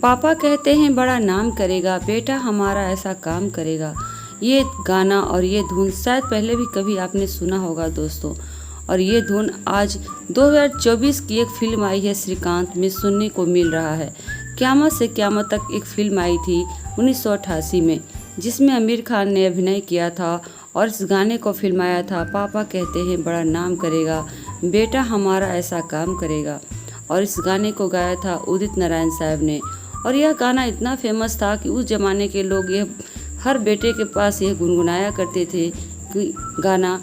पापा कहते हैं बड़ा नाम करेगा, बेटा हमारा ऐसा काम करेगा। ये गाना और ये धुन शायद पहले भी कभी आपने सुना होगा दोस्तों। और ये धुन आज 2024 की एक फिल्म आई है श्रीकांत में सुनने को मिल रहा है। क़यामत से क़यामत तक एक फिल्म आई थी 1988 में, जिसमें आमिर खान ने अभिनय किया था और इस गाने को फिल्माया था पापा कहते हैं बड़ा नाम करेगा, बेटा हमारा ऐसा काम करेगा। और इस गाने को गाया था उदित नारायण साहब ने। और यह गाना इतना फेमस था कि उस ज़माने के लोग ये हर बेटे के पास ये गुनगुनाया करते थे कि गाना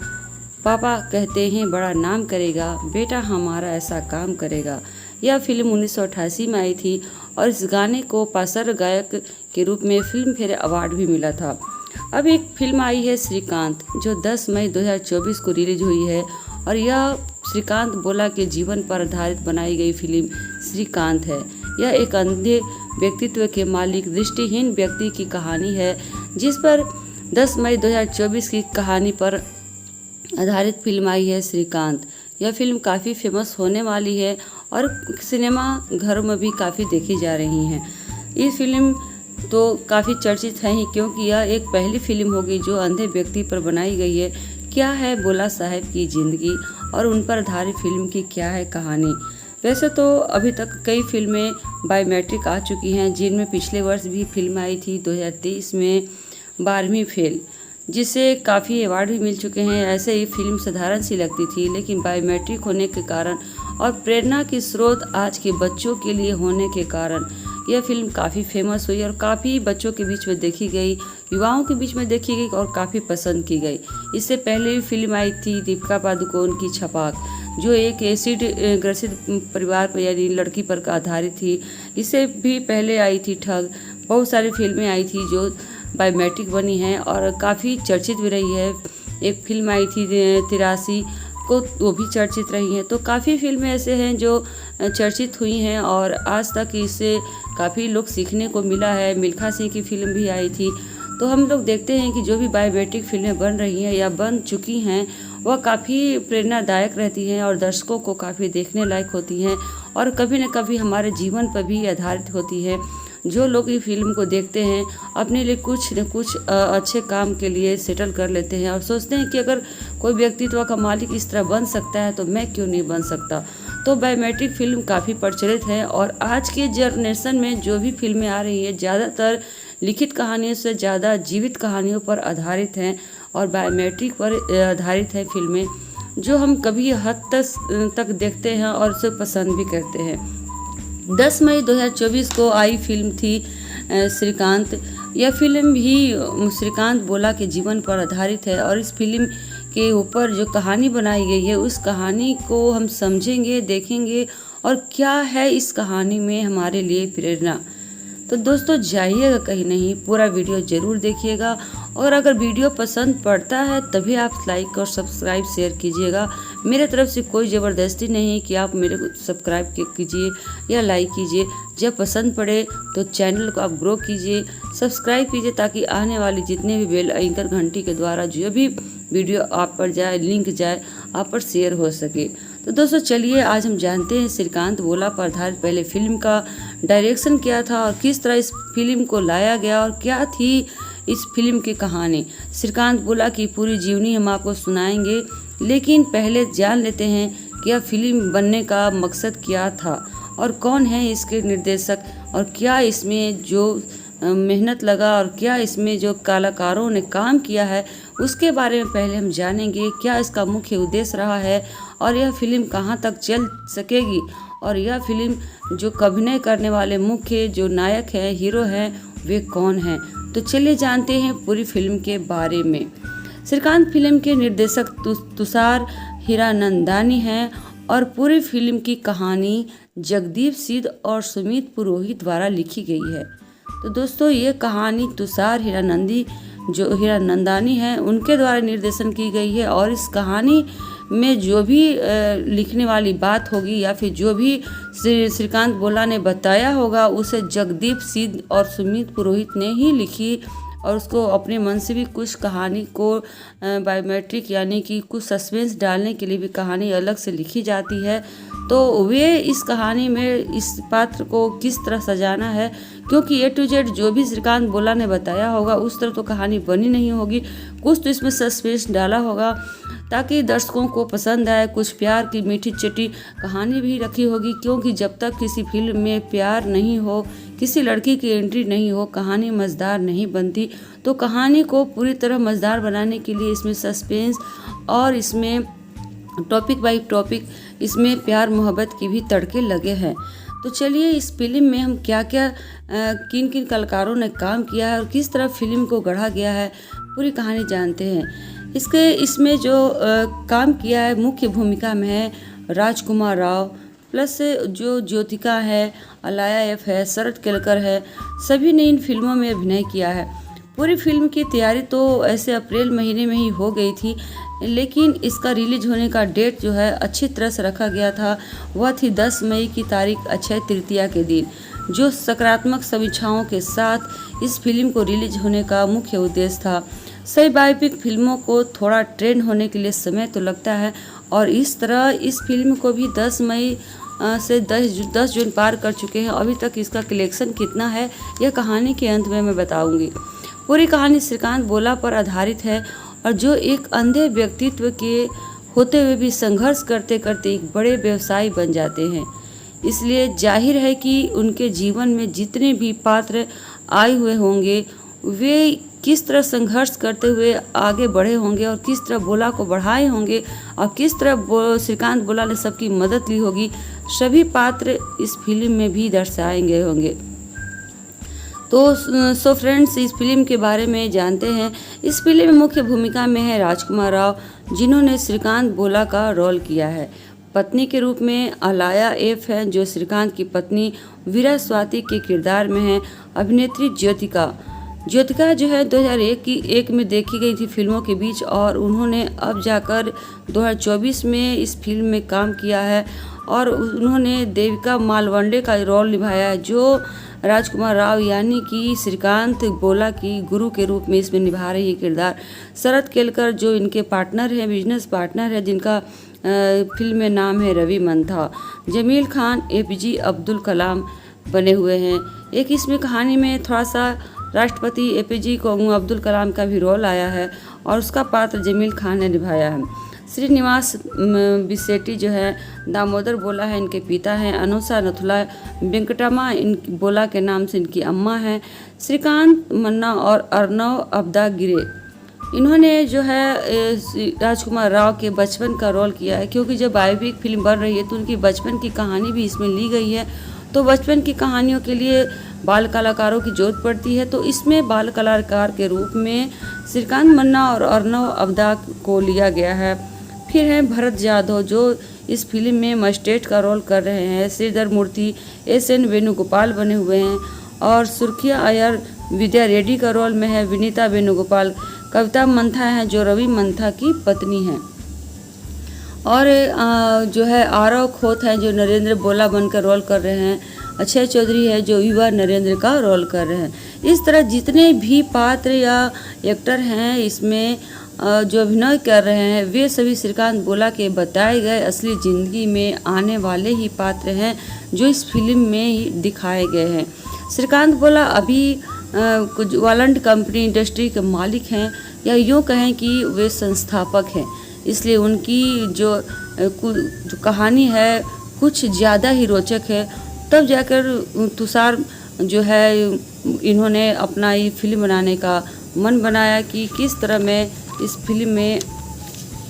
पापा कहते हैं बड़ा नाम करेगा, बेटा हमारा ऐसा काम करेगा। यह फिल्म 1988 में आई थी और इस गाने को पार्श्व गायक के रूप में फिल्म फेयर अवार्ड भी मिला था। अब एक फिल्म आई है श्रीकांत, जो 10 मई 2024 को रिलीज हुई है और यह श्रीकांत बोला के जीवन पर आधारित बनाई गई फिल्म श्रीकांत है। यह एक अंधे व्यक्तित्व के मालिक दृष्टिहीन व्यक्ति की कहानी है, जिस पर 10 मई 2024 की कहानी पर आधारित फिल्म आई है श्रीकांत। यह फिल्म काफ़ी फेमस होने वाली है और सिनेमा घरों में भी काफ़ी देखी जा रही हैं। ये फिल्म तो काफ़ी चर्चित है ही, क्योंकि यह एक पहली फिल्म होगी जो अंधे व्यक्ति पर बनाई गई है। क्या है बोला साहब की ज़िंदगी और उन पर आधारित फिल्म की क्या है कहानी। वैसे तो अभी तक कई फिल्में बायोमेट्रिक आ चुकी हैं, जिनमें पिछले वर्ष भी फिल्म आई थी 2023 में 12वीं फेल, जिससे काफ़ी अवार्ड भी मिल चुके हैं। ऐसे ही फिल्म साधारण सी लगती थी, लेकिन बायोमेट्रिक होने के कारण और प्रेरणा की स्रोत आज के बच्चों के लिए होने के कारण यह फिल्म काफ़ी फेमस हुई और काफ़ी बच्चों के बीच में देखी गई, युवाओं के बीच में देखी गई और काफ़ी पसंद की गई। इससे पहले भी फिल्म आई थी दीपिका पादुकोण की छपाक, जो एक एसिड ग्रसित परिवार पर यानी लड़की पर आधारित थी। इससे भी पहले आई थी ठग। बहुत सारी फिल्में आई थी जो बायोमेट्रिक बनी हैं और काफ़ी चर्चित भी रही है। एक फिल्म आई थी 83 को, वो भी चर्चित रही हैं। तो काफ़ी फिल्में ऐसे हैं जो चर्चित हुई हैं और आज तक इससे काफ़ी लोग सीखने को मिला है। मिल्खा सिंह की फिल्म भी आई थी। तो हम लोग देखते हैं कि जो भी बायोमेट्रिक फिल्में बन रही हैं या बन चुकी हैं, वह काफ़ी प्रेरणादायक रहती हैं और दर्शकों को काफ़ी देखने लायक होती हैं और कभी न कभी हमारे जीवन पर भी आधारित होती है। जो लोग ये फिल्म को देखते हैं अपने लिए कुछ न कुछ अच्छे काम के लिए सेटल कर लेते हैं और सोचते हैं कि अगर कोई व्यक्तित्व का मालिक इस तरह बन सकता है तो मैं क्यों नहीं बन सकता। तो बायोमेट्रिक फिल्म काफ़ी प्रचलित है और आज के जनरेशन में जो भी फिल्में आ रही हैं ज़्यादातर लिखित कहानियों से ज़्यादा जीवित कहानियों पर आधारित हैं और बायोमेट्रिक पर आधारित है फिल्में, जो हम कभी हद तक देखते हैं और उसे पसंद भी करते हैं। 10 मई 2024 को आई फिल्म थी श्रीकांत। यह फिल्म भी श्रीकांत बोला के जीवन पर आधारित है और इस फिल्म के ऊपर जो कहानी बनाई गई है उस कहानी को हम समझेंगे, देखेंगे और क्या है इस कहानी में हमारे लिए प्रेरणा। तो दोस्तों जाइएगा कहीं नहीं, पूरा वीडियो ज़रूर देखिएगा और अगर वीडियो पसंद पड़ता है तभी आप लाइक और सब्सक्राइब शेयर कीजिएगा। मेरे तरफ से कोई ज़बरदस्ती नहीं है कि आप मेरे को सब्सक्राइब कीजिए या लाइक कीजिए। जब पसंद पड़े तो चैनल को आप ग्रो कीजिए, सब्सक्राइब कीजिए, ताकि आने वाली जितने भी बेल आइकन घंटी के द्वारा जो भी वीडियो आप पर जाए, लिंक जाए, आप पर शेयर हो सके। तो दोस्तों चलिए आज हम जानते हैं श्रीकांत बोला पर आधारित पहले फिल्म का डायरेक्शन क्या था और किस तरह इस फिल्म को लाया गया और क्या थी इस फिल्म की कहानी। श्रीकांत बोला की पूरी जीवनी हम आपको सुनाएंगे, लेकिन पहले जान लेते हैं कि यह फिल्म बनने का मकसद क्या था और कौन है इसके निर्देशक और क्या इसमें जो मेहनत लगा और क्या इसमें जो कलाकारों ने काम किया है उसके बारे में पहले हम जानेंगे। क्या इसका मुख्य उद्देश्य रहा है और यह फिल्म कहाँ तक चल सकेगी और यह फिल्म जो अभिनय करने वाले मुख्य जो नायक हैं, हीरो हैं, वे कौन हैं। तो चलिए जानते हैं पूरी फिल्म के बारे में। श्रीकांत फिल्म के निर्देशक तुषार हीरानंदानी हैं और पूरी फिल्म की कहानी जगदीप सिद्ध और सुमित पुरोहित द्वारा लिखी गई है। तो दोस्तों ये कहानी तुषार हीरानंदानी हैं उनके द्वारा निर्देशन की गई है और इस कहानी में जो भी लिखने वाली बात होगी या फिर जो भी श्रीकांत बोला ने बताया होगा उसे जगदीप सिद्ध और सुमित पुरोहित ने ही लिखी और उसको अपने मन से भी कुछ कहानी को बायोमेट्रिक यानी कि कुछ सस्पेंस डालने के लिए भी कहानी अलग से लिखी जाती है। तो वे इस कहानी में इस पात्र को किस तरह सजाना है, क्योंकि A to Z जो भी श्रीकांत बोला ने बताया होगा उस तरह तो कहानी बनी नहीं होगी। कुछ तो इसमें सस्पेंस डाला होगा ताकि दर्शकों को पसंद आए। कुछ प्यार की मीठी चटी कहानी भी रखी होगी, क्योंकि जब तक किसी फिल्म में प्यार नहीं हो, किसी लड़की की एंट्री नहीं हो, कहानी मज़ेदार नहीं बनती। तो कहानी को पूरी तरह मज़ेदार बनाने के लिए इसमें सस्पेंस और इसमें टॉपिक बाई टॉपिक इसमें प्यार मोहब्बत की भी तड़के लगे हैं। तो चलिए इस फिल्म में हम क्या क्या किन किन कलाकारों ने काम किया है और किस तरह फिल्म को गढ़ा गया है, पूरी कहानी जानते हैं। इसमें जो काम किया है मुख्य भूमिका में है राजकुमार राव, प्लस जो ज्योतिका है, अलाया एफ है, शरद केलकर है, सभी ने इन फिल्मों में अभिनय किया है। पूरी फिल्म की तैयारी तो ऐसे अप्रैल महीने में ही हो गई थी, लेकिन इसका रिलीज होने का डेट जो है अच्छी तरह से रखा गया था। वह थी 10 मई की तारीख, अक्षय तृतीया के दिन, जो सकारात्मक समीक्षाओं के साथ इस फिल्म को रिलीज होने का मुख्य उद्देश्य था। सही बायोपिक फिल्मों को थोड़ा ट्रेंड होने के लिए समय तो लगता है, और इस तरह इस फिल्म को भी 10 मई से 10 जून पार कर चुके हैं। अभी तक इसका कलेक्शन कितना है यह कहानी के अंत में मैं बताऊंगी। पूरी कहानी श्रीकांत बोला पर आधारित है, और जो एक अंधे व्यक्तित्व के होते हुए भी संघर्ष करते करते एक बड़े व्यवसायी बन जाते हैं। इसलिए जाहिर है कि उनके जीवन में जितने भी पात्र आए हुए होंगे वे किस तरह संघर्ष करते हुए आगे बढ़े होंगे और किस तरह बोला को बढ़ाए होंगे और किस तरह श्रीकांत बोला ने सबकी मदद ली होगी, सभी पात्र इस फिल्म में भी दर्शाए गए होंगे। तो सो फ्रेंड्स, इस फिल्म के बारे में जानते हैं। इस फिल्म में मुख्य भूमिका में है राजकुमार राव, जिन्होंने श्रीकांत बोला का रोल किया है। पत्नी के रूप में अलाया एफ है, जो श्रीकांत की पत्नी वीरा स्वाति के किरदार में है। अभिनेत्री ज्योतिका जो है 2001 में देखी गई थी फिल्मों के बीच, और उन्होंने अब जाकर 2024 में इस फिल्म में काम किया है, और उन्होंने देविका मालवंडे का रोल निभाया है, जो राजकुमार राव यानी कि श्रीकांत बोला की गुरु के रूप में इसमें निभा रही है किरदार। शरद केलकर जो इनके पार्टनर हैं, बिजनेस पार्टनर है, जिनका फिल्म में नाम है रवि मंथा। जमील खान APJ अब्दुल कलाम बने हुए हैं। एक इसमें कहानी में थोड़ा सा राष्ट्रपति APJ अब्दुल कलाम का भी रोल आया है, और उसका पात्र जमील खान ने निभाया है। श्रीनिवास बिसेट्टी जो है दामोदर बोला है इनके पिता हैं। अनुषा नथुला वेंकटम्मा इन बोला के नाम से इनकी अम्मा हैं। श्रीकांत मन्ना और अर्णव अब्दागिरे, इन्होंने जो है राजकुमार राव के बचपन का रोल किया है, क्योंकि जब बायोपिक फिल्म बन रही है तो उनकी बचपन की कहानी भी इसमें ली गई है। तो बचपन की कहानियों के लिए बाल कलाकारों की जरूरत पड़ती है, तो इसमें बाल कलाकार के रूप में श्रीकांत मन्ना और अर्णव अब्दा को लिया गया है। फिर है भरत जाधव, जो इस फिल्म में मजिस्ट्रेट का रोल कर रहे हैं। श्रीधर मूर्ति SN वेणुगोपाल बने हुए हैं, और सुर्खिया अय्यर विद्या रेड्डी का रोल में है। विनीता वेणुगोपाल कविता मंथा हैं, जो रवि मंथा की पत्नी हैं, और जो है आरव खोत हैं, जो नरेंद्र बोला बनकर रोल कर रहे हैं। अक्षय चौधरी है, जो युवा नरेंद्र का रोल कर रहे हैं। इस तरह जितने भी पात्र या एक्टर हैं इसमें जो अभिनय कर रहे हैं, वे सभी श्रीकांत बोला के बताए गए असली ज़िंदगी में आने वाले ही पात्र हैं, जो इस फिल्म में दिखाए गए हैं। श्रीकांत बोला अभी कुछ वालंट कंपनी इंडस्ट्री के मालिक हैं, या यूँ कहें कि वे संस्थापक हैं, इसलिए उनकी जो कहानी है कुछ ज़्यादा ही रोचक है। तब जाकर तुषार जो है इन्होंने अपना ये फिल्म बनाने का मन बनाया कि किस तरह मैं इस फिल्म में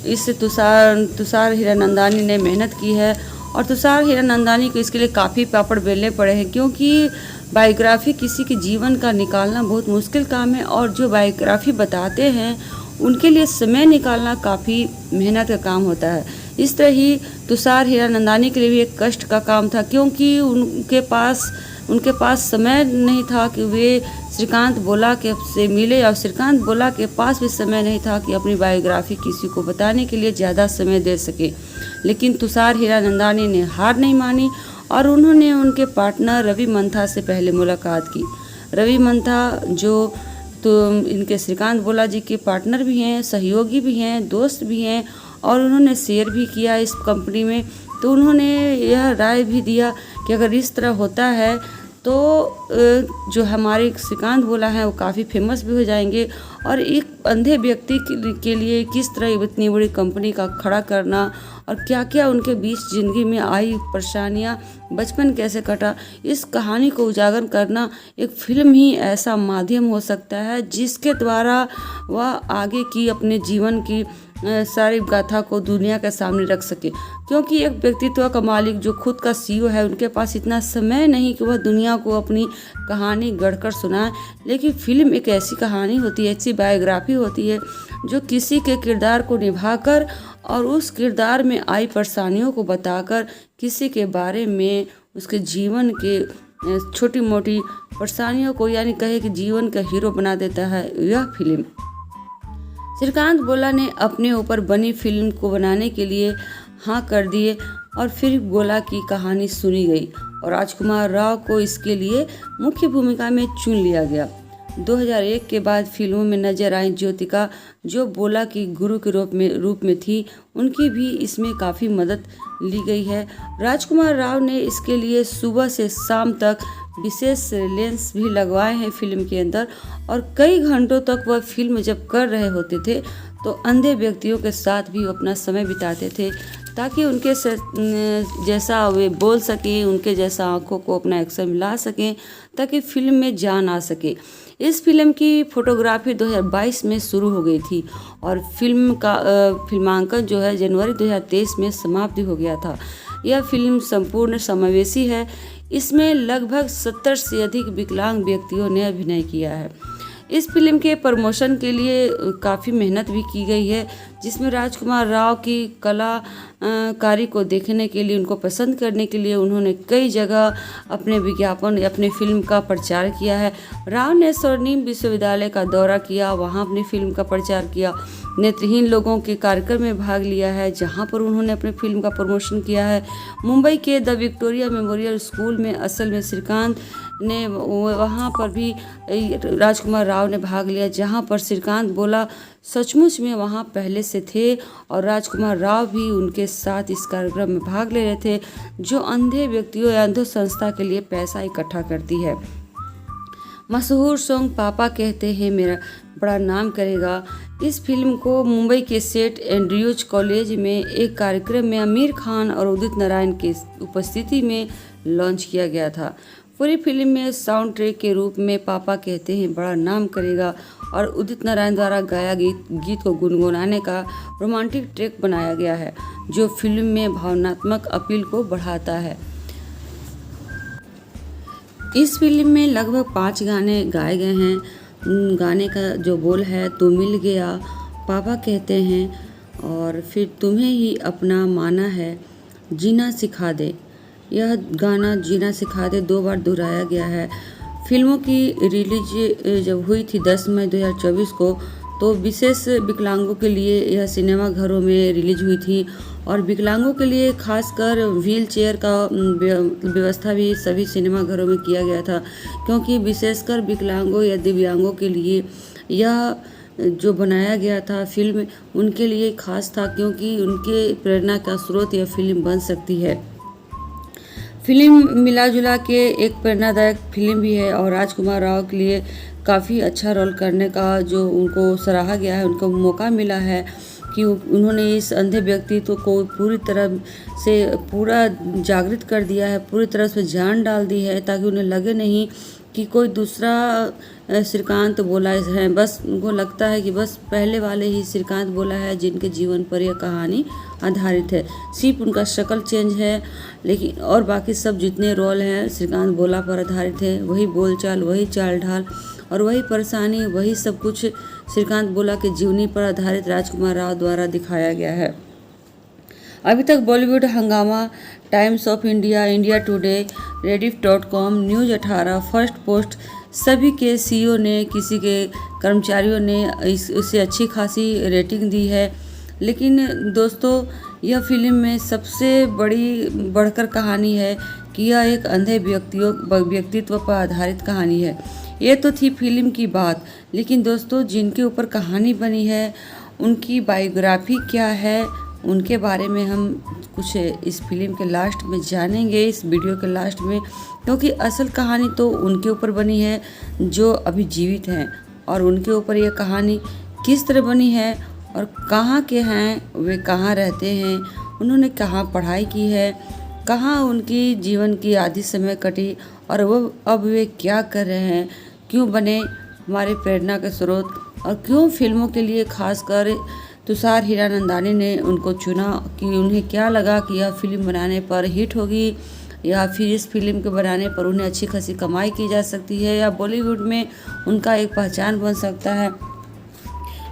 इस तुषार हीरानंदानी ने मेहनत की है, और तुषार हीरानंदानी को इसके लिए काफ़ी पापड़ बेलने पड़े हैं, क्योंकि बायोग्राफी किसी के जीवन का निकालना बहुत मुश्किल काम है, और जो बायोग्राफी बताते हैं उनके लिए समय निकालना काफ़ी मेहनत का काम होता है। इस तरह ही तुषार हीरानंदानी के लिए भी एक कष्ट का काम था, क्योंकि उनके पास समय नहीं था कि वे श्रीकांत बोला के से मिले, और श्रीकांत बोला के पास भी समय नहीं था कि अपनी बायोग्राफी किसी को बताने के लिए ज़्यादा समय दे सके। लेकिन तुषार हीरानंदानी ने हार नहीं मानी, और उन्होंने उनके पार्टनर रवि मंथा से पहले मुलाकात की। रवि मंथा जो तो इनके श्रीकांत बोला जी के पार्टनर भी हैं, सहयोगी भी हैं, दोस्त भी हैं, और उन्होंने शेयर भी किया इस कंपनी में। तो उन्होंने यह राय भी दिया कि अगर इस तरह होता है तो जो हमारे श्रीकांत बोला है वो काफ़ी फेमस भी हो जाएंगे। और एक अंधे व्यक्ति के लिए किस तरह इतनी बड़ी कंपनी का खड़ा करना और क्या क्या उनके बीच ज़िंदगी में आई परेशानियाँ, बचपन कैसे कटा, इस कहानी को उजागर करना एक फिल्म ही ऐसा माध्यम हो सकता है जिसके द्वारा वह आगे की अपने जीवन की सारी गाथा को दुनिया के सामने रख सके। क्योंकि एक व्यक्तित्व का मालिक जो खुद का सीईओ है, उनके पास इतना समय नहीं कि वह दुनिया को अपनी कहानी गढ़कर सुनाए। लेकिन फिल्म एक ऐसी कहानी होती है, ऐसी बायोग्राफी होती है जो किसी के किरदार को निभाकर और उस किरदार में आई परेशानियों को बताकर किसी के बारे में उसके जीवन के छोटी मोटी परेशानियों को यानी कहे कि जीवन का हीरो बना देता है यह फिल्म। श्रीकांत बोला ने अपने ऊपर बनी फिल्म को बनाने के लिए हाँ कर दिए और फिर बोला की कहानी सुनी गई और राजकुमार राव को इसके लिए मुख्य भूमिका में चुन लिया गया। 2001 के बाद फिल्मों में नजर आई ज्योतिका, जो बोला की गुरु के रूप में थी, उनकी भी इसमें काफ़ी मदद ली गई है। राजकुमार राव ने इसके लिए सुबह से शाम तक विशेष लेंस भी लगवाए हैं फिल्म के अंदर और कई घंटों तक वह फिल्म जब कर रहे होते थे तो अंधे व्यक्तियों के साथ भी अपना समय बिताते थे ताकि उनके जैसा वे बोल सकें, उनके जैसा आंखों को अपना एक्शन मिला सकें ताकि फिल्म में जान आ सके। इस फिल्म की फोटोग्राफी 2022 में शुरू हो गई थी और फिल्म का फिल्मांकन जो है जनवरी 2023 में समाप्ति हो गया था। यह फिल्म संपूर्ण समावेशी है। इसमें लगभग 70 से अधिक विकलांग व्यक्तियों ने अभिनय किया है। इस फिल्म के प्रमोशन के लिए काफ़ी मेहनत भी की गई है, जिसमें राजकुमार राव की कलाकारी को देखने के लिए, उनको पसंद करने के लिए उन्होंने कई जगह अपने विज्ञापन अपने फिल्म का प्रचार किया है। राव ने स्वर्णिम विश्वविद्यालय का दौरा किया, वहाँ अपनी फिल्म का प्रचार किया। नेत्रहीन लोगों के कार्यक्रम में भाग लिया है जहाँ पर उन्होंने अपने फिल्म का प्रमोशन किया है। मुंबई के द विक्टोरिया मेमोरियल स्कूल में असल में श्रीकांत ने वहाँ पर भी राजकुमार राव ने भाग लिया, जहाँ पर श्रीकांत बोला सचमुच में वहाँ पहले से थे और राजकुमार राव भी उनके साथ इस कार्यक्रम में भाग ले रहे थे जो अंधे व्यक्तियों या अंधो संस्था के लिए पैसा इकट्ठा करती है। मशहूर सॉन्ग पापा कहते हैं मेरा बड़ा नाम करेगा, इस फिल्म को मुंबई के सेंट एंड्रयूज कॉलेज में एक कार्यक्रम में आमिर खान और उदित नारायण की उपस्थिति में लॉन्च किया गया था। पूरी फिल्म में साउंड ट्रैक के रूप में पापा कहते हैं बड़ा नाम करेगा और उदित नारायण द्वारा गाया गीत को गुनगुनाने का रोमांटिक ट्रैक बनाया गया है जो फिल्म में भावनात्मक अपील को बढ़ाता है। इस फिल्म में लगभग 5 गाने गाए गए हैं। गाने का जो बोल है तू मिल गया, पापा कहते हैं और फिर तुम्हें ही अपना माना है, जीना सिखा दे। यह गाना जीना सिखा दे 2 बार दोहराया गया है। फिल्मों की रिलीज जब हुई थी 10 मई 2024 को, तो विशेष विकलांगों के लिए यह सिनेमा घरों में रिलीज हुई थी और विकलांगों के लिए खासकर व्हील चेयर का व्यवस्था भी सभी सिनेमा घरों में किया गया था, क्योंकि विशेषकर विकलांगों या दिव्यांगों के लिए यह जो बनाया गया था फिल्म उनके लिए खास था, क्योंकि उनके प्रेरणा का स्रोत यह फिल्म बन सकती है। फिल्म मिला जुला के एक प्रेरणादायक फिल्म भी है और राजकुमार राव के लिए काफ़ी अच्छा रोल करने का जो उनको सराहा गया है, उनको मौका मिला है कि उन्होंने इस अंधे व्यक्तित्व को पूरी तरह से पूरा जागृत कर दिया है, पूरी तरह से जान डाल दी है ताकि उन्हें लगे नहीं कि कोई दूसरा श्रीकांत बोला है। बस उनको लगता है कि बस पहले वाले ही श्रीकांत बोला है जिनके जीवन पर यह कहानी आधारित है। सिर्फ उनका शक्ल चेंज है, लेकिन और बाकी सब जितने रोल हैं श्रीकांत बोला पर आधारित है। वही बोलचाल, वही चाल ढाल और वही परेशानी, वही सब कुछ श्रीकांत बोला के जीवनी पर आधारित राजकुमार राव द्वारा दिखाया गया है। अभी तक बॉलीवुड हंगामा, times of India, India today, rediff.com, news 18, first post सभी के सीईओ ने, किसी के कर्मचारियों ने इसे अच्छी खासी रेटिंग दी है। लेकिन दोस्तों यह फिल्म में सबसे बढ़कर कहानी है कि यह एक अंधे व्यक्तित्व पर आधारित कहानी है। ये तो थी फिल्म की बात, लेकिन दोस्तों जिनके ऊपर कहानी बनी है उनकी बायोग्राफी क्या है, उनके बारे में हम कुछ इस फिल्म के लास्ट में जानेंगे, इस वीडियो के लास्ट में, क्योंकि असल कहानी तो उनके ऊपर बनी है जो अभी जीवित हैं, और उनके ऊपर यह कहानी किस तरह बनी है और कहाँ के हैं, वे कहाँ रहते हैं, उन्होंने कहाँ पढ़ाई की है, कहाँ उनकी जीवन की आधी समय कटी और वो अब वे क्या कर रहे हैं, क्यों बने हमारे प्रेरणा के स्रोत, और क्यों फिल्मों के लिए खासकर तुषार हीरानंदानी ने उनको चुना, कि उन्हें क्या लगा कि यह फिल्म बनाने पर हिट होगी या फिर इस फिल्म के बनाने पर उन्हें अच्छी खासी कमाई की जा सकती है या बॉलीवुड में उनका एक पहचान बन सकता है।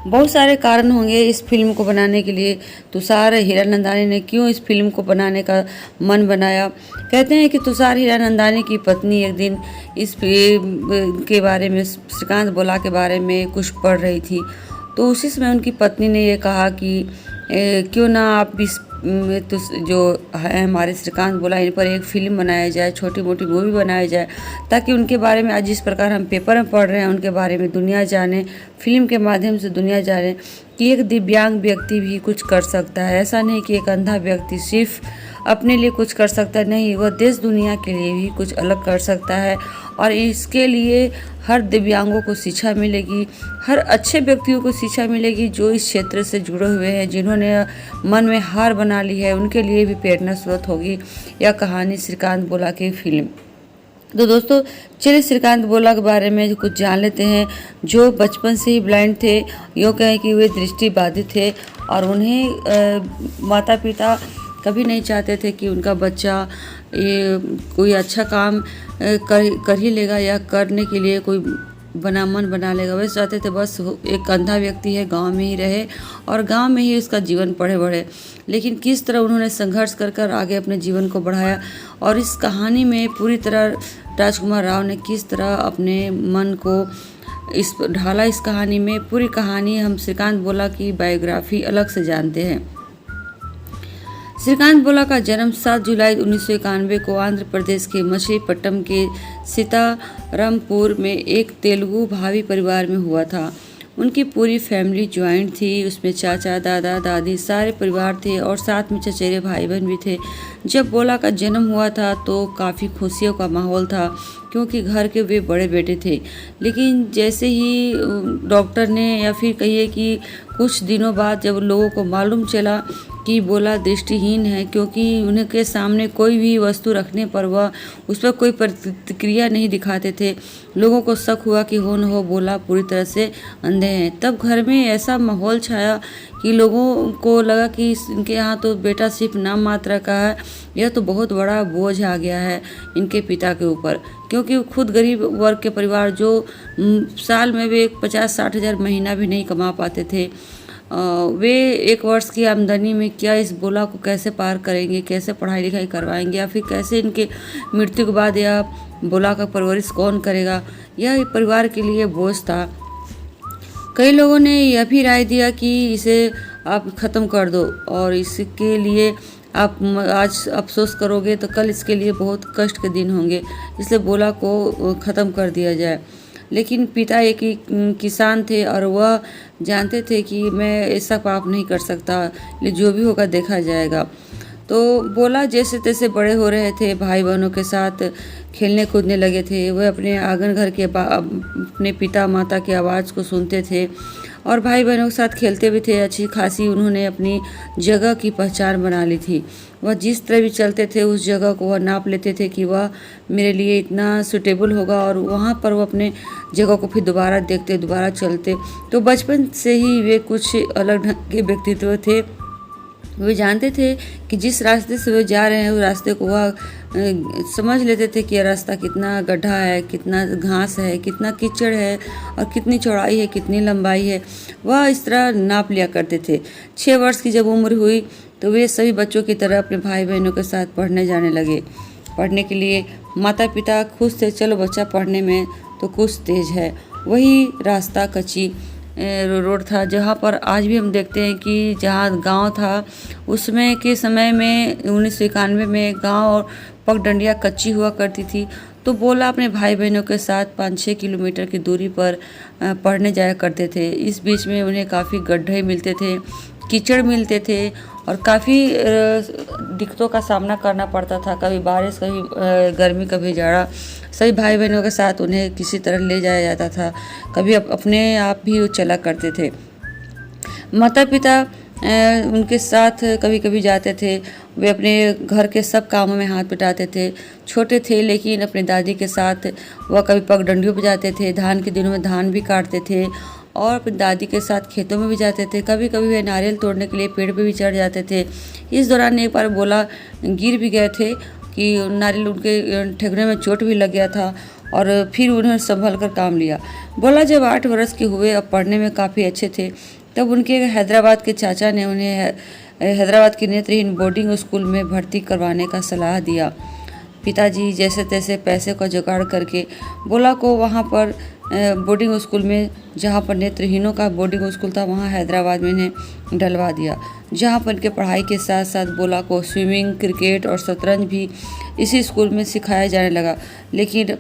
बहुत सारे कारण होंगे इस फिल्म को बनाने के लिए। तुषार हीरानंदानी ने क्यों इस फिल्म को बनाने का मन बनाया। कहते हैं कि तुषार हीरानंदानी की पत्नी एक दिन इस फिल्म के बारे में, श्रीकांत बोला के बारे में कुछ पढ़ रही थी, तो उसी समय उनकी पत्नी ने ये कहा कि क्यों ना आप इस तो जो है हमारे श्रीकांत बोला, इन पर एक फ़िल्म बनाया जाए, छोटी मोटी मूवी बनाई जाए, ताकि उनके बारे में आज जिस प्रकार हम पेपर में पढ़ रहे हैं उनके बारे में दुनिया जाने, फिल्म के माध्यम से दुनिया जाने कि एक दिव्यांग व्यक्ति भी कुछ कर सकता है। ऐसा नहीं कि एक अंधा व्यक्ति सिर्फ अपने लिए कुछ कर सकता है, नहीं, वह देश दुनिया के लिए भी कुछ अलग कर सकता है। और इसके लिए हर दिव्यांगों को शिक्षा मिलेगी, हर अच्छे व्यक्तियों को शिक्षा मिलेगी जो इस क्षेत्र से जुड़े हुए हैं, जिन्होंने मन में हार बना ली है, उनके लिए भी प्रेरणा स्रोत होगी यह कहानी श्रीकांत बोला की फिल्म। तो दोस्तों चलिए श्रीकांत बोला के बारे में कुछ जान लेते हैं, जो बचपन से ही ब्लाइंड थे, यूँ कहें कि वे दृष्टिबाधित थे, और उन्हें माता पिता कभी नहीं चाहते थे कि उनका बच्चा ये कोई अच्छा काम कर ही लेगा या करने के लिए कोई मन बना लेगा। वे चाहते थे बस एक अंधा व्यक्ति है, गांव में ही रहे और गांव में ही उसका जीवन पढ़े बढ़े। लेकिन किस तरह उन्होंने संघर्ष कर आगे अपने जीवन को बढ़ाया, और इस कहानी में पूरी तरह राजकुमार राव ने किस तरह अपने मन को इस ढाला इस कहानी में। पूरी कहानी हम श्रीकांत बोला की बायोग्राफी अलग से जानते हैं। श्रीकांत बोला का जन्म 7 जुलाई 1991 को आंध्र प्रदेश के मछलीपट्टनम के सीतारामपुर में एक तेलुगु भावी परिवार में हुआ था। उनकी पूरी फैमिली ज्वाइंट थी, उसमें चाचा दादा दादी सारे परिवार थे और साथ में चचेरे भाई बहन भी थे। जब बोला का जन्म हुआ था तो काफ़ी खुशियों का माहौल था, क्योंकि घर के वे बड़े बेटे थे। लेकिन जैसे ही डॉक्टर ने या फिर कहिए कि कुछ दिनों बाद जब लोगों को मालूम चला कि बोला दृष्टिहीन है, क्योंकि उनके सामने कोई भी वस्तु रखने पर वह उस पर कोई प्रतिक्रिया नहीं दिखाते थे, लोगों को शक हुआ कि हो न हो बोला पूरी तरह से अंधे हैं। तब घर में ऐसा माहौल छाया कि लोगों को लगा कि इनके यहाँ तो बेटा सिर्फ नाम मात्र का है, यह तो बहुत बड़ा बोझ आ गया है इनके पिता के ऊपर, क्योंकि खुद गरीब वर्ग के परिवार जो साल में वे 50-60 हज़ार महीना भी नहीं कमा पाते थे। वे 1 वर्ष की आमदनी में क्या इस बोला को कैसे पार करेंगे, कैसे पढ़ाई लिखाई करवाएंगे, या फिर कैसे इनके मृत्यु के बाद या बोला का परवरिश कौन करेगा, यह परिवार के लिए बोझ था। कई लोगों ने यह भी राय दिया कि इसे आप ख़त्म कर दो, और इसके लिए आप आज अफसोस करोगे तो कल इसके लिए बहुत कष्ट के दिन होंगे, इसलिए बोला को ख़त्म कर दिया जाए। लेकिन पिता एक ही किसान थे और वह जानते थे कि मैं ऐसा पाप नहीं कर सकता, लेकिन जो भी होगा देखा जाएगा। तो बोला जैसे तैसे बड़े हो रहे थे, भाई बहनों के साथ खेलने कूदने लगे थे। वह अपने आंगन घर के अपने पिता माता की आवाज़ को सुनते थे और भाई बहनों के साथ खेलते भी थे। अच्छी खासी उन्होंने अपनी जगह की पहचान बना ली थी। वह जिस तरह भी चलते थे उस जगह को वह नाप लेते थे कि वह मेरे लिए इतना सूटेबल होगा, और वहाँ पर वो अपने जगह को फिर दोबारा देखते, दोबारा चलते। तो बचपन से ही वे कुछ अलग ढंग के व्यक्तित्व थे। वे जानते थे कि जिस रास्ते से वे जा रहे हैं उस रास्ते को वह समझ लेते थे कि यह रास्ता कितना गड्ढा है, कितना घास है, कितना कीचड़ है और कितनी चौड़ाई है, कितनी लंबाई है। वह इस तरह नाप लिया करते थे। 6 वर्ष की जब उम्र हुई तो वे सभी बच्चों की तरह अपने भाई बहनों के साथ पढ़ने जाने लगे। पढ़ने के लिए माता पिता खुश थे, चलो बच्चा पढ़ने में तो कुछ तेज है। वही रास्ता कच्ची रोड था जहाँ पर आज भी हम देखते हैं कि जहाँ गांव था उसमें के समय में 1991 में गांव और पगडंडियाँ कच्ची हुआ करती थी। तो बोला अपने भाई बहनों के साथ 5-6 किलोमीटर की दूरी पर पढ़ने जाया करते थे। इस बीच में उन्हें काफ़ी गड्ढे मिलते थे, कीचड़ मिलते थे और काफ़ी दिक्कतों का सामना करना पड़ता था। कभी बारिश, कभी गर्मी, कभी जाड़ा। सभी भाई बहनों के साथ उन्हें किसी तरह ले जाया जाता था। कभी अपने आप भी वो चला करते थे। माता पिता उनके साथ कभी कभी जाते थे। वे अपने घर के सब कामों में हाथ बटाते थे। छोटे थे लेकिन अपनी दादी के साथ वह कभी पगडंडियों पर जाते थे, धान के दिनों में धान भी काटते थे और अपनी दादी के साथ खेतों में भी जाते थे। कभी कभी वे नारियल तोड़ने के लिए पेड़ पे भी चढ़ जाते थे। इस दौरान एक बार बोला गिर भी गए थे कि नारियल उनके ठेगने में चोट भी लग गया था और फिर उन्होंने संभल कर काम लिया। बोला जब 8 वर्ष के हुए, अब पढ़ने में काफ़ी अच्छे थे, तब उनके हैदराबाद के चाचा ने उन्हें हैदराबाद के नेत्रहीन बोर्डिंग स्कूल में भर्ती करवाने का सलाह दिया। पिताजी जैसे तैसे पैसे का जुगाड़ करके बोला को वहाँ पर बोर्डिंग स्कूल में, जहाँ पर नेत्रहीनों का बोर्डिंग स्कूल था, वहाँ हैदराबाद में इन्हें डलवा दिया, जहाँ पर इनके पढ़ाई के साथ साथ बोला को स्विमिंग, क्रिकेट और शतरंज भी इसी स्कूल में सिखाया जाने लगा। लेकिन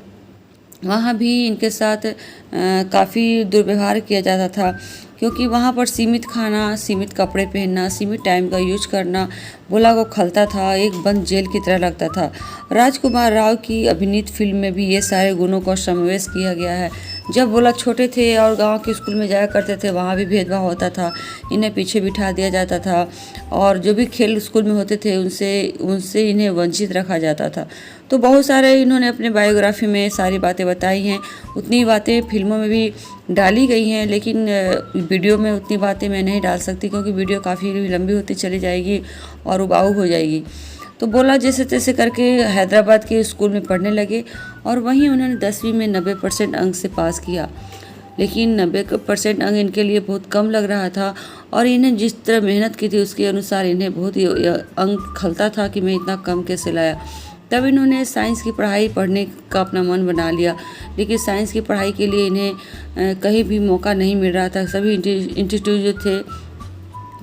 वहाँ भी इनके साथ काफ़ी दुर्व्यवहार किया जाता था, क्योंकि वहाँ पर सीमित खाना, सीमित कपड़े पहनना, सीमित टाइम का यूज करना बोला को खलता था, एक बंद जेल की तरह लगता था। राजकुमार राव की अभिनीत फिल्म में भी ये सारे गुणों का समावेश किया गया है। जब बोला छोटे थे और गांव के स्कूल में जाया करते थे, वहाँ भी भेदभाव होता था, इन्हें पीछे बिठा दिया जाता था और जो भी खेल स्कूल में होते थे उनसे इन्हें वंचित रखा जाता था। तो बहुत सारे इन्होंने अपने बायोग्राफी में सारी बातें बताई हैं। उतनी बातें फिल्मों में भी डाली गई हैं, लेकिन वीडियो में उतनी बातें मैं नहीं डाल सकती, क्योंकि वीडियो काफ़ी लंबी होती चली जाएगी और उबाऊ हो जाएगी। तो बोला जैसे तैसे करके हैदराबाद के स्कूल में पढ़ने लगे और वहीं उन्होंने 10वीं में 90% अंक से पास किया। लेकिन 90% अंक इनके लिए बहुत कम लग रहा था और इन्हें जिस तरह मेहनत की थी उसके अनुसार इन्हें बहुत ही अंक खलता था कि मैं इतना कम कैसे लाया। तब इन्होंने साइंस की पढ़ाई पढ़ने का अपना मन बना लिया, लेकिन साइंस की पढ़ाई के लिए इन्हें कहीं भी मौका नहीं मिल रहा था। सभी इंस्टीट्यूट जो थे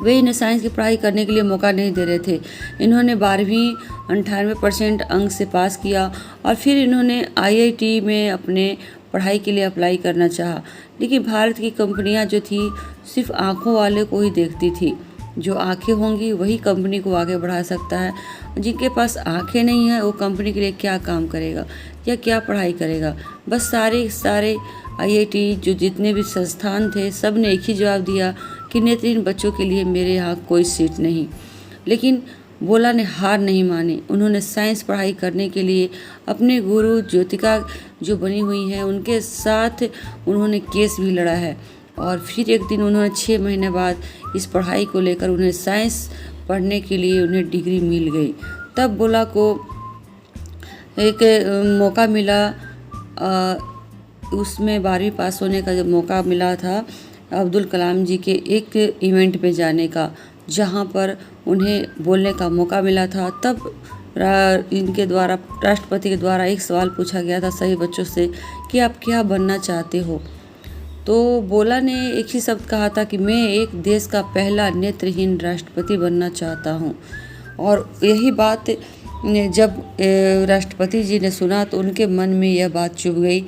वे इन्हें साइंस की पढ़ाई करने के लिए मौका नहीं दे रहे थे। इन्होंने 12वीं 98% अंक से पास किया और फिर इन्होंने IIT में अपने पढ़ाई के लिए अप्लाई करना चाहा, लेकिन भारत की कंपनियां जो थी सिर्फ आंखों वाले को ही देखती थी। जो आंखें होंगी वही कंपनी को आगे बढ़ा सकता है। जिनके पास आंखें नहीं है वो कंपनी के लिए क्या काम करेगा या क्या पढ़ाई करेगा। बस सारे IIT जो जितने भी संस्थान थे सब ने एक ही जवाब दिया कि नेत्रहीन बच्चों के लिए मेरे यहाँ कोई सीट नहीं। लेकिन बोला ने हार नहीं मानी। उन्होंने साइंस पढ़ाई करने के लिए अपने गुरु ज्योतिका जो बनी हुई हैं उनके साथ उन्होंने केस भी लड़ा है और फिर एक दिन उन्होंने 6 महीने बाद इस पढ़ाई को लेकर उन्हें साइंस पढ़ने के लिए उन्हें डिग्री मिल गई। तब बोला को एक मौका मिला, उसमें 12वीं पास होने का जब मौका मिला था अब्दुल कलाम जी के एक इवेंट में जाने का, जहां पर उन्हें बोलने का मौका मिला था। तब इनके द्वारा राष्ट्रपति के द्वारा एक सवाल पूछा गया था सभी बच्चों से कि आप क्या बनना चाहते हो। तो बोला ने एक ही शब्द कहा था कि मैं एक देश का पहला नेत्रहीन राष्ट्रपति बनना चाहता हूँ। और यही बात जब राष्ट्रपति जी ने सुना तो उनके मन में यह बात चुभ गई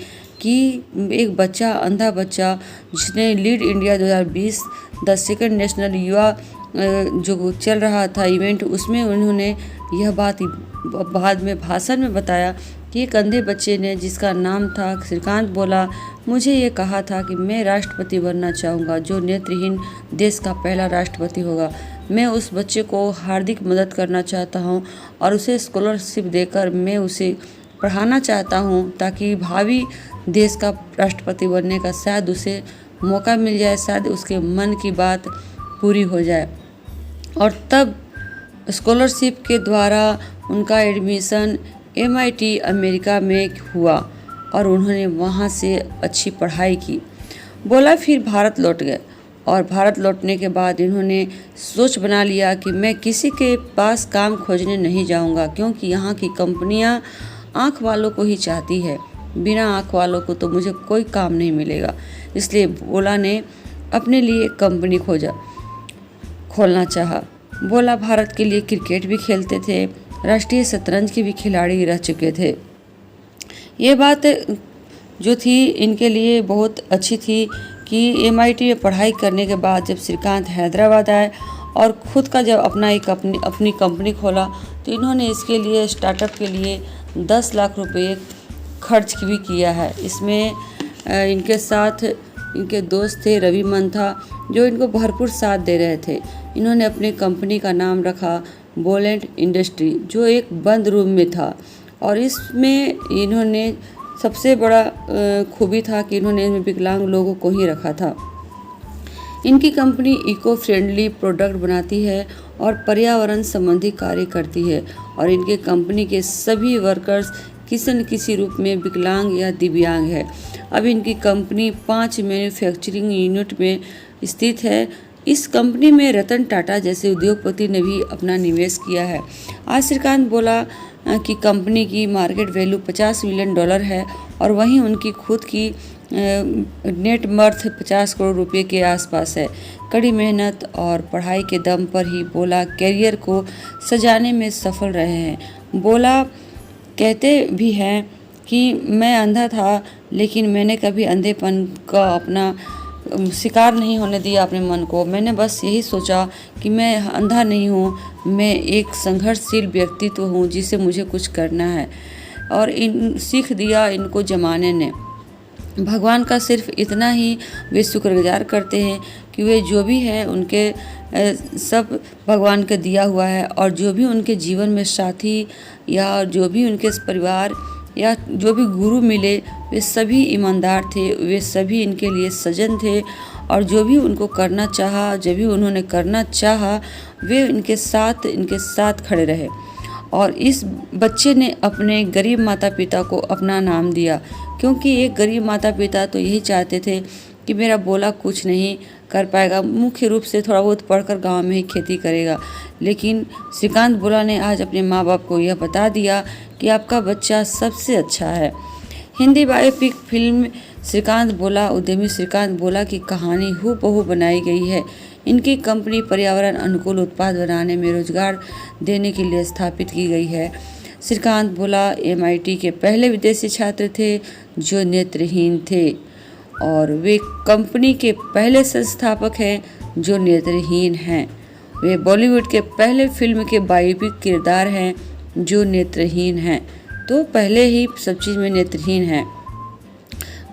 कि एक बच्चा, अंधा बच्चा, जिसने lead India 2020 the second national युवा जो चल रहा था इवेंट, उसमें उन्होंने यह बात बाद में भाषण में बताया कि एक अंधे बच्चे ने, जिसका नाम था श्रीकांत, बोला मुझे ये कहा था कि मैं राष्ट्रपति बनना चाहूँगा, जो नेत्रहीन देश का पहला राष्ट्रपति होगा। मैं उस बच्चे को हार्दिक मदद करना चाहता हूँ और उसे स्कॉलरशिप देकर मैं उसे पढ़ाना चाहता हूँ, ताकि भावी देश का राष्ट्रपति बनने का शायद उसे मौका मिल जाए, शायद उसके मन की बात पूरी हो जाए। और तब स्कॉलरशिप के द्वारा उनका एडमिशन MIT अमेरिका में हुआ और उन्होंने वहाँ से अच्छी पढ़ाई की। बोला फिर भारत लौट गए और भारत लौटने के बाद इन्होंने सोच बना लिया कि मैं किसी के पास काम खोजने नहीं जाऊँगा, क्योंकि यहाँ की कंपनियाँ आँख वालों को ही चाहती है, बिना आँख वालों को तो मुझे कोई काम नहीं मिलेगा। इसलिए बोला ने अपने लिए कंपनी खोलना चाहा। बोला भारत के लिए क्रिकेट भी खेलते थे, राष्ट्रीय शतरंज के भी खिलाड़ी रह चुके थे। ये बात जो थी इनके लिए बहुत अच्छी थी कि MIT में पढ़ाई करने के बाद जब श्रीकांत हैदराबाद आए और खुद का जब अपनी कंपनी खोला तो इन्होंने इसके लिए स्टार्टअप के लिए 10 लाख रुपए खर्च भी किया है। इसमें इनके साथ इनके दोस्त थे रवि मंथा, जो इनको भरपूर साथ दे रहे थे। इन्होंने अपनी कंपनी का नाम रखा बोलेंट इंडस्ट्री, जो एक बंद रूम में था, और इसमें इन्होंने सबसे बड़ा खूबी था कि इन्होंने विकलांग लोगों को ही रखा था। इनकी कंपनी इको फ्रेंडली प्रोडक्ट बनाती है और पर्यावरण संबंधी कार्य करती है, और इनके कंपनी के सभी वर्कर्स किसी न किसी रूप में विकलांग या दिव्यांग है। अब इनकी कंपनी 5 मैन्युफैक्चरिंग यूनिट में स्थित है। इस कंपनी में रतन टाटा जैसे उद्योगपति ने भी अपना निवेश किया है। आज श्रीकांत बोला कि कंपनी की मार्केट वैल्यू $50 मिलियन है, और वहीं उनकी खुद की नेट वर्थ 50 करोड़ रुपए के आसपास है। कड़ी मेहनत और पढ़ाई के दम पर ही बोला कैरियर को सजाने में सफल रहे हैं। बोला कहते भी हैं कि मैं अंधा था, लेकिन मैंने कभी अंधेपन का अपना शिकार नहीं होने दिया अपने मन को। मैंने बस यही सोचा कि मैं अंधा नहीं हूँ, मैं एक संघर्षशील व्यक्तित्व हूँ जिसे मुझे कुछ करना है। और इन सीख दिया इनको ज़माने ने। भगवान का सिर्फ इतना ही वे शुक्रगुजार करते हैं कि वे जो भी है उनके सब भगवान का दिया हुआ है, और जो भी उनके जीवन में साथी या जो भी उनके परिवार या जो भी गुरु मिले वे सभी ईमानदार थे, वे सभी इनके लिए सजन थे, और जो भी उनको करना चाहा, जब भी उन्होंने करना चाहा, वे इनके साथ खड़े रहे। और इस बच्चे ने अपने गरीब माता पिता को अपना नाम दिया, क्योंकि एक गरीब माता पिता तो यही चाहते थे कि मेरा बोला कुछ नहीं कर पाएगा, मुख्य रूप से थोड़ा बहुत पढ़कर गांव में ही खेती करेगा। लेकिन श्रीकांत बोला ने आज अपने माँ बाप को यह बता दिया कि आपका बच्चा सबसे अच्छा है। हिंदी बायोपिक फिल्म श्रीकांत बोला उद्यमी श्रीकांत बोला की कहानी हूबहू बनाई गई है। इनकी कंपनी पर्यावरण अनुकूल उत्पाद बनाने में रोजगार देने के लिए स्थापित की गई है। श्रीकांत बोला MIT के पहले विदेशी छात्र थे जो नेत्रहीन थे, और वे कंपनी के पहले संस्थापक हैं जो नेत्रहीन हैं। वे बॉलीवुड के पहले फिल्म के बायोपिक किरदार हैं जो नेत्रहीन हैं, तो पहले ही सब चीज़ में नेत्रहीन हैं।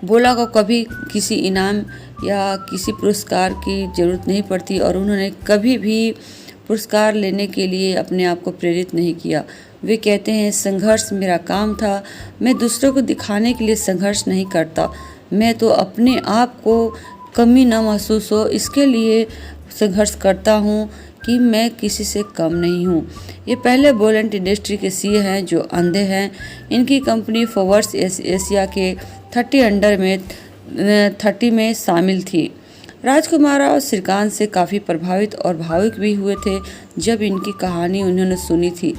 बोला को कभी किसी इनाम या किसी पुरस्कार की ज़रूरत नहीं पड़ती, और उन्होंने कभी भी पुरस्कार लेने के लिए अपने आप को प्रेरित नहीं किया। वे कहते हैं संघर्ष मेरा काम था, मैं दूसरों को दिखाने के लिए संघर्ष नहीं करता, मैं तो अपने आप को कमी न महसूस हो इसके लिए संघर्ष करता हूँ कि मैं किसी से कम नहीं हूँ। ये पहले बोलेंट इंडस्ट्री के CEO हैं जो अंधे हैं। इनकी कंपनी फोर्ब्स एशिया के 30 में शामिल थी। राजकुमार राव श्रीकांत से काफ़ी प्रभावित और भावुक भी हुए थे जब इनकी कहानी उन्होंने सुनी थी।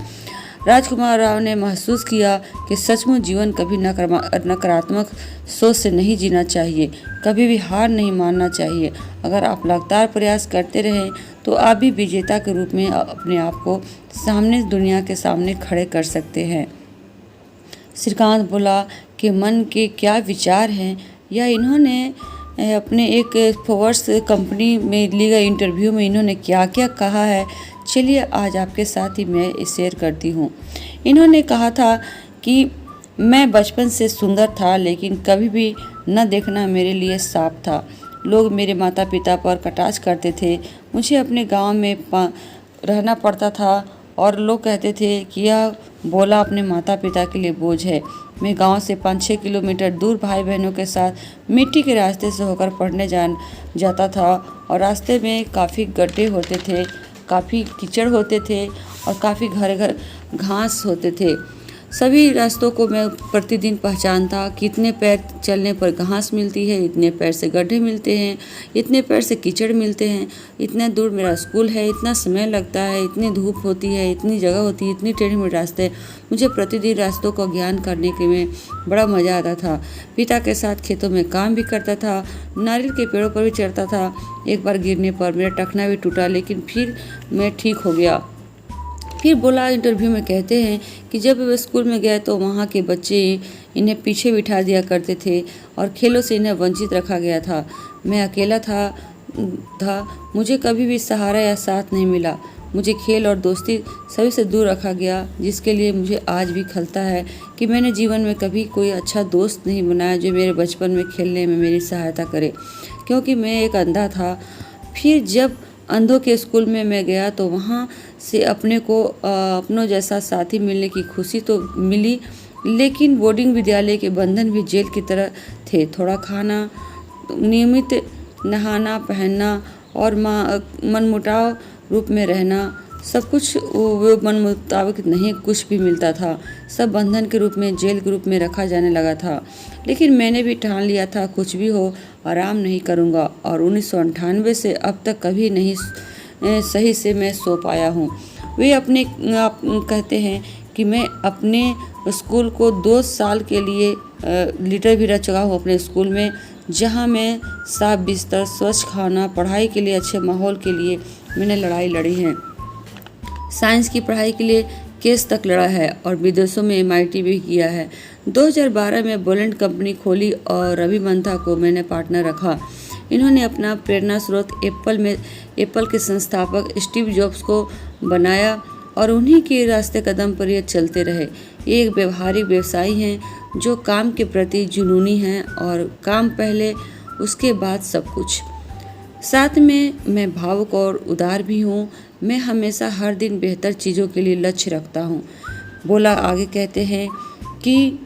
राजकुमार राव ने महसूस किया कि सचमुच जीवन कभी नकारात्मक सोच से नहीं जीना चाहिए, कभी भी हार नहीं मानना चाहिए। अगर आप लगातार प्रयास करते रहें तो आप भी विजेता के रूप में अपने आप को दुनिया के सामने खड़े कर सकते हैं। श्रीकांत बोला कि मन के क्या विचार हैं, या इन्होंने अपने एक फोर्ब्स कंपनी में ली गई इंटरव्यू में इन्होंने क्या क्या कहा है, चलिए आज आपके साथ ही मैं शेयर करती हूँ। इन्होंने कहा था कि मैं बचपन से सुंदर था, लेकिन कभी भी न देखना मेरे लिए साफ था। लोग मेरे माता पिता पर कटाक्ष करते थे, मुझे अपने गांव में रहना पड़ता था, और लोग कहते थे कि यह बोला अपने माता पिता के लिए बोझ है। मैं गांव से 5-6 किलोमीटर दूर भाई बहनों के साथ मिट्टी के रास्ते से होकर पढ़ने जाता था, और रास्ते में काफ़ी गड्ढे होते थे, काफ़ी कीचड़ होते थे, और काफ़ी घर घास होते थे। सभी रास्तों को मैं प्रतिदिन पहचानता, कितने पैर चलने पर घास मिलती है, इतने पैर से गड्ढे मिलते हैं, इतने पैर से कीचड़ मिलते हैं, इतने दूर मेरा स्कूल है, इतना समय लगता है, इतनी धूप होती है, इतनी जगह होती है, इतनी टेढ़े मेढ़े रास्ते। मुझे प्रतिदिन रास्तों का ज्ञान करने के में बड़ा मज़ा आता था। पिता के साथ खेतों में काम भी करता था, नारियल के पेड़ों पर भी चढ़ता था। एक बार गिरने पर मेरा टखना भी टूटा, लेकिन फिर मैं ठीक हो गया। फिर बोला इंटरव्यू में कहते हैं कि जब वे स्कूल में गए तो वहाँ के बच्चे इन्हें पीछे बिठा दिया करते थे और खेलों से इन्हें वंचित रखा गया था। मैं अकेला था था, मुझे कभी भी सहारा या साथ नहीं मिला। मुझे खेल और दोस्ती सभी से दूर रखा गया, जिसके लिए मुझे आज भी खलता है कि मैंने जीवन में कभी कोई अच्छा दोस्त नहीं बनाया जो मेरे बचपन में खेलने में मेरी सहायता करे, क्योंकि मैं एक अंधा था। फिर जब अंधों के स्कूल में मैं गया तो वहाँ से अपने को अपनों जैसा साथी मिलने की खुशी तो मिली, लेकिन बोर्डिंग विद्यालय के बंधन भी जेल की तरह थे। थोड़ा खाना, नियमित नहाना, पहनना और मनमुटाव रूप में रहना, सब कुछ वो मन मुताबिक नहीं कुछ भी मिलता था। सब बंधन के रूप में, जेल के रूप में रखा जाने लगा था। लेकिन मैंने भी ठान लिया था, कुछ भी हो आराम नहीं करूँगा, और 1998 से अब तक कभी नहीं सही से मैं सो पाया हूँ। वे अपने आप कहते हैं कि मैं अपने स्कूल को 2 साल के लिए लीडर भी रह चुका हूँ अपने स्कूल में, जहाँ मैं साफ बिस्तर, स्वच्छ खाना, पढ़ाई के लिए अच्छे माहौल के लिए मैंने लड़ाई लड़ी है। साइंस की पढ़ाई के लिए केस तक लड़ा है और विदेशों में MIT भी किया है। 2012 में बोलेंट कंपनी खोली और रवि मंथा को मैंने पार्टनर रखा। इन्होंने अपना प्रेरणा स्रोत एप्पल के संस्थापक स्टीव जॉब्स को बनाया और उन्हीं के रास्ते कदम पर ये चलते रहे। ये एक व्यवहारिक व्यवसायी हैं जो काम के प्रति जुनूनी हैं और काम पहले, उसके बाद सब कुछ। साथ में मैं भावुक और उदार भी हूँ। मैं हमेशा हर दिन बेहतर चीज़ों के लिए लक्ष्य रखता हूँ। बोला आगे कहते हैं कि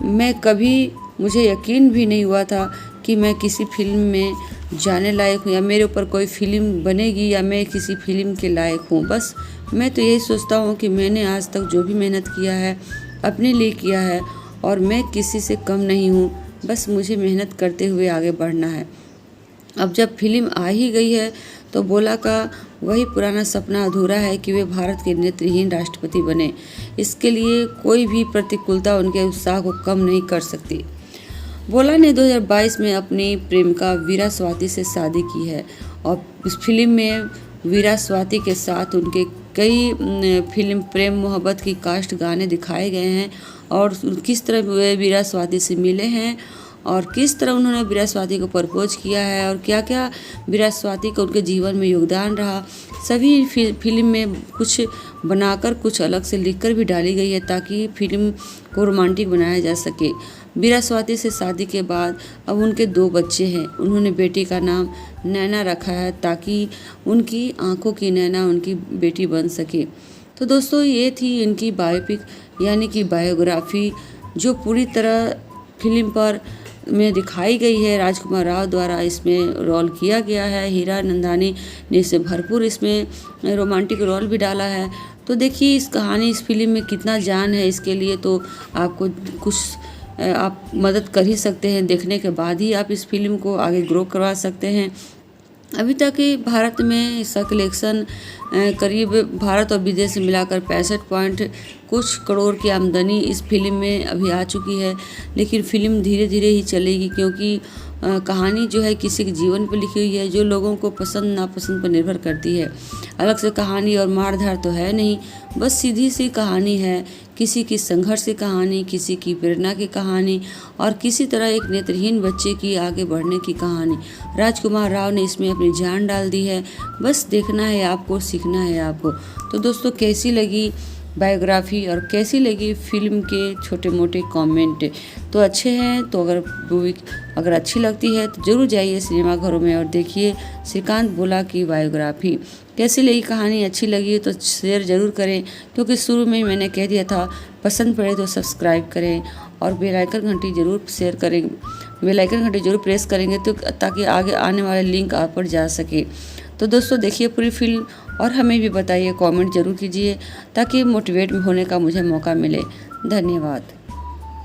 मुझे यकीन भी नहीं हुआ था कि मैं किसी फिल्म में जाने लायक हूँ या मेरे ऊपर कोई फिल्म बनेगी या मैं किसी फिल्म के लायक हूँ। बस मैं तो यही सोचता हूँ कि मैंने आज तक जो भी मेहनत किया है अपने लिए किया है और मैं किसी से कम नहीं हूँ। बस मुझे मेहनत करते हुए आगे बढ़ना है। अब जब फिल्म आ ही गई है तो बोला का वही पुराना सपना अधूरा है कि वे भारत के नेत्रहीन राष्ट्रपति बने। इसके लिए कोई भी प्रतिकूलता उनके उत्साह को कम नहीं कर सकती। बोला ने 2022 में अपनी प्रेमिका वीरा स्वाति से शादी की है और इस फिल्म में वीरा स्वाति के साथ उनके कई फिल्म प्रेम मोहब्बत की कास्ट गाने दिखाए गए हैं और किस तरह वे वीरा स्वाति से मिले हैं और किस तरह उन्होंने वीरा स्वाति को प्रपोज किया है और क्या क्या वीरा स्वाति का उनके जीवन में योगदान रहा। सभी फिल्म में कुछ बनाकर कुछ अलग से लिखकर भी डाली गई है ताकि फिल्म को रोमांटिक बनाया जा सके। वीरा स्वाति से शादी के बाद अब उनके 2 बच्चे हैं। उन्होंने बेटी का नाम नैना रखा है ताकि उनकी आंखों की नैना उनकी बेटी बन सके। तो दोस्तों ये थी इनकी बायोपिक यानी कि बायोग्राफी जो पूरी तरह फिल्म पर में दिखाई गई है। राजकुमार राव द्वारा इसमें रोल किया गया है। हीरा नंदानी ने इसे भरपूर इसमें रोमांटिक रोल भी डाला है। तो देखिए इस कहानी, इस फिल्म में कितना जान है, इसके लिए तो आपको कुछ आप मदद कर ही सकते हैं। देखने के बाद ही आप इस फिल्म को आगे ग्रो करवा सकते हैं। अभी तक भारत में इसका कलेक्शन करीब भारत और विदेश मिलाकर 65 पॉइंट कुछ करोड़ की आमदनी इस फिल्म में अभी आ चुकी है। लेकिन फिल्म धीरे धीरे ही चलेगी क्योंकि कहानी जो है किसी के जीवन पर लिखी हुई है जो लोगों को पसंद नापसंद पर निर्भर करती है। अलग से कहानी और मारधार तो है नहीं, बस सीधी सी कहानी है। किसी की संघर्ष की कहानी, किसी की प्रेरणा की कहानी और किसी तरह एक नेत्रहीन बच्चे की आगे बढ़ने की कहानी। राजकुमार राव ने इसमें अपनी जान डाल दी है। बस देखना है आपको, सीखना है आपको। तो दोस्तों कैसी लगी बायोग्राफी और कैसी लगी फिल्म के छोटे मोटे कमेंट? तो अच्छे हैं तो अगर अच्छी लगती है तो ज़रूर जाइए सिनेमाघरों में और देखिए श्रीकांत बोला की बायोग्राफी। कैसी लगी कहानी, अच्छी लगी है तो शेयर ज़रूर करें क्योंकि शुरू में ही मैंने कह दिया था पसंद पड़े तो सब्सक्राइब करें और बेल आइकन घंटी ज़रूर शेयर करें, बेल आइकन घंटी ज़रूर प्रेस करेंगे तो ताकि आगे आने वाले लिंक आप पर जा सके। तो दोस्तों देखिए पूरी फिल्म और हमें भी बताइए, कमेंट ज़रूर कीजिए ताकि मोटिवेट होने का मुझे मौका मिले। धन्यवाद।